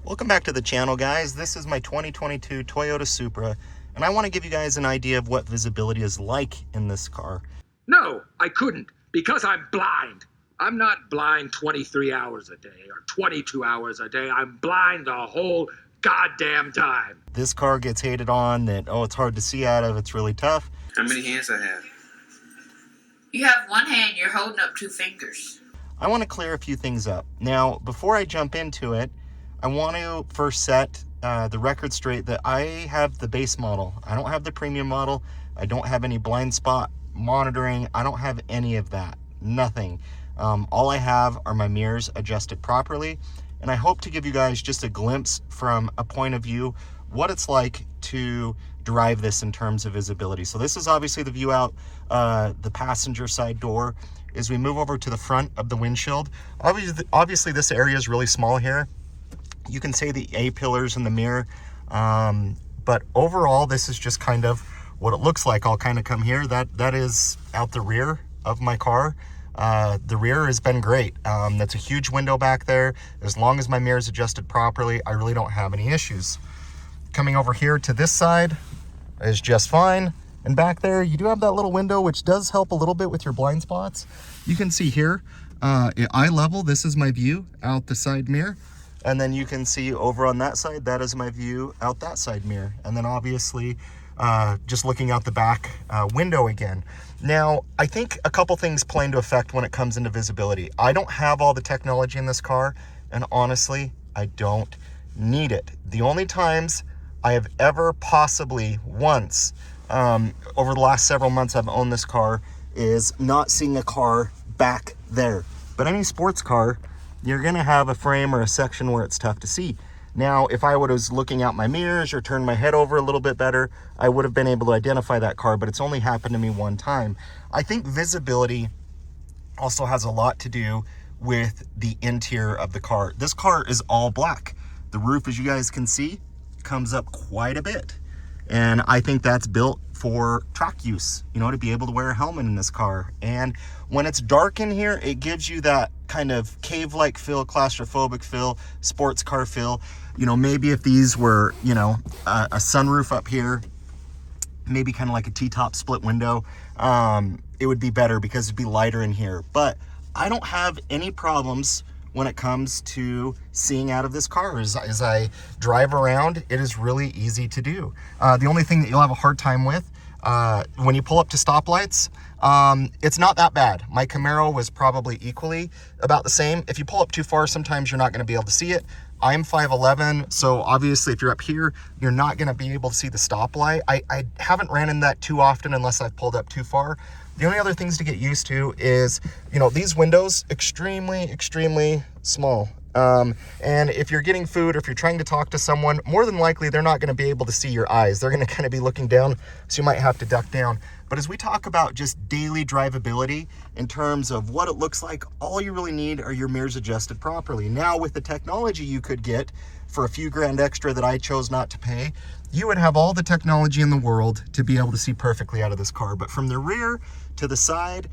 Welcome back to the channel, guys. This is my 2022 Toyota Supra, and I want to give you guys an idea of what visibility is like in this car. No, I couldn't, because I'm blind. I'm not blind 23 hours a day or 22 hours a day. I'm blind the whole goddamn time. This car gets hated on that, oh, it's hard to see out of, it's really tough. How many hands I have? You have one hand, you're holding up two fingers. I want to clear a few things up. Now, before I jump into it, I want to first set the record straight that I have the base model. I don't have the premium model. I don't have any blind spot monitoring. I don't have any of that. Nothing. All I have are my mirrors adjusted properly. And I hope to give you guys just a glimpse from a point of view what it's like to drive this in terms of visibility. So this is obviously the view out the passenger side door. As we move over to the front of the windshield, obviously this area is really small here. You can see the A-pillars in the mirror, but overall this is just kind of what it looks like. I'll kind of come here. That is out the rear of my car. The rear has been great. That's a huge window back there. As long as my mirror is adjusted properly, I really don't have any issues. Coming over here to this side is just fine. And back there, you do have that little window, which does help a little bit with your blind spots. You can see here, at eye level, this is my view out the side mirror. And then you can see over on that side, that is my view out that side mirror. And then obviously, just looking out the back window again. Now, I think a couple things play into effect when it comes into visibility. I don't have all the technology in this car, and honestly, I don't need it. The only times I have ever possibly once, over the last several months I've owned this car, is not seeing a car back there. But any sports car, you're gonna have a frame or a section where it's tough to see. Now, if I was looking out my mirrors or turned my head over a little bit better, I would have been able to identify that car, but it's only happened to me one time. I think visibility also has a lot to do with the interior of the car. This car is all black. The roof, as you guys can see, comes up quite a bit. And I think that's built for track use, you know, to be able to wear a helmet in this car. And when it's dark in here, it gives you that kind of cave-like feel, claustrophobic feel, sports car feel. You know, maybe if these were, you know, a sunroof up here, maybe kind of like a T-top split window, it would be better because it'd be lighter in here. But I don't have any problems when it comes to seeing out of this car. As I drive around, it is really easy to do. The only thing that you'll have a hard time with when you pull up to stoplights, it's not that bad. My Camaro was probably equally about the same. If you pull up too far, sometimes you're not going to be able to see it. I'm 5'11", so obviously if you're up here, you're not going to be able to see the stoplight. I haven't ran in that too often unless I've pulled up too far. The only other things to get used to is, you know, these windows, extremely small. And if you're getting food or if you're trying to talk to someone, more than likely they're not going to be able to see your eyes. They're going to kind of be looking down, so you might have to duck down. But as we talk about just daily drivability in terms of what it looks like, all you really need are your mirrors adjusted properly. Now, with the technology you could get for a few grand extra that I chose not to pay, you would have all the technology in the world to be able to see perfectly out of this car. But from the rear to the side,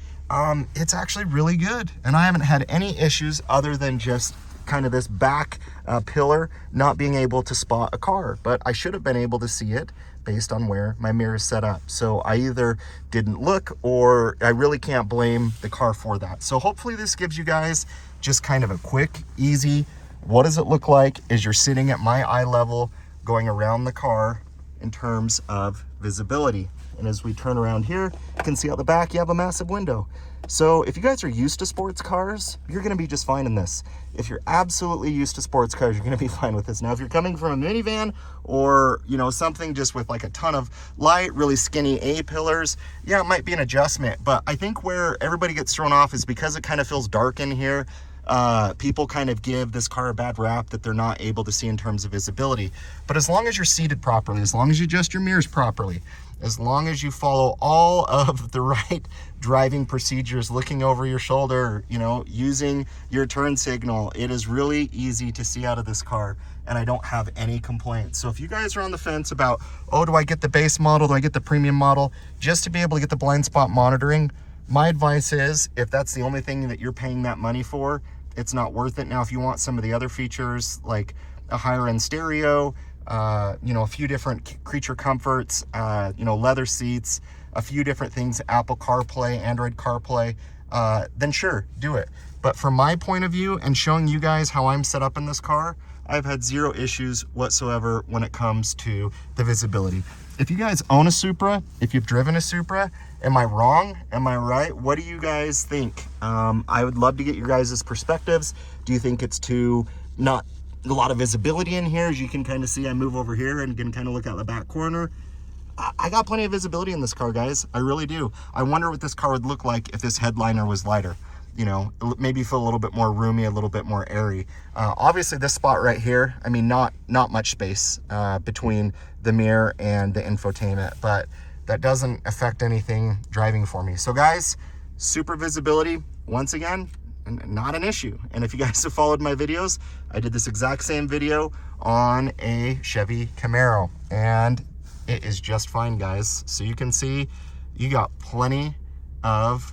it's actually really good. And I haven't had any issues other than just kind of this back pillar not being able to spot a car. But I should have been able to see it based on where my mirror is set up. So I either didn't look, or I really can't blame the car for that. So hopefully this gives you guys just kind of a quick, easy, what does it look like as you're sitting at my eye level going around the car in terms of visibility. And as we turn around here, you can see out the back, you have a massive window. So if you guys are used to sports cars, you're gonna be just fine in this. If you're absolutely used to sports cars, you're gonna be fine with this. Now, if you're coming from a minivan or, you know, something just with like a ton of light, really skinny A-pillars, yeah, it might be an adjustment. But I think where everybody gets thrown off is because it kind of feels dark in here. People kind of give this car a bad rap that they're not able to see in terms of visibility. But as long as you're seated properly, as long as you adjust your mirrors properly, as long as you follow all of the right driving procedures, looking over your shoulder, you know, using your turn signal, it is really easy to see out of this car, and I don't have any complaints. So if you guys are on the fence about, oh, do I get the base model, do I get the premium model, just to be able to get the blind spot monitoring, my advice is, if that's the only thing that you're paying that money for, it's not worth it. Now, if you want some of the other features like a higher end stereo, you know, a few different creature comforts, you know, leather seats, a few different things, Apple CarPlay, Android CarPlay, then sure, do it. But from my point of view and showing you guys how I'm set up in this car, I've had zero issues whatsoever when it comes to the visibility. If you guys own a Supra, if you've driven a Supra, am I wrong? Am I right? What do you guys think? I would love to get your guys' perspectives. Do you think it's too not a lot of visibility in here? As you can kind of see, I move over here and can kind of look out the back corner. I got plenty of visibility in this car, guys. I really do. I wonder what this car would look like if this headliner was lighter. You know, maybe feel a little bit more roomy, a little bit more airy. Obviously this spot right here, I mean, not much space between the mirror and the infotainment, but that doesn't affect anything driving for me. So guys, super visibility, once again, not an issue. And if you guys have followed my videos, I did this exact same video on a Chevy Camaro, and it is just fine, guys. So you can see you got plenty of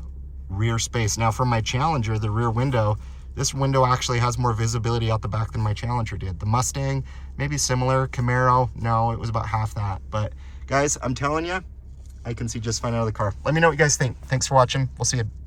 rear space. Now for my Challenger, the rear window, this window actually has more visibility out the back than my Challenger did. The Mustang, maybe similar. Camaro, no, it was about half that. But guys, I'm telling you, I can see just fine out of the car. Let me know what you guys think. Thanks for watching. We'll see you.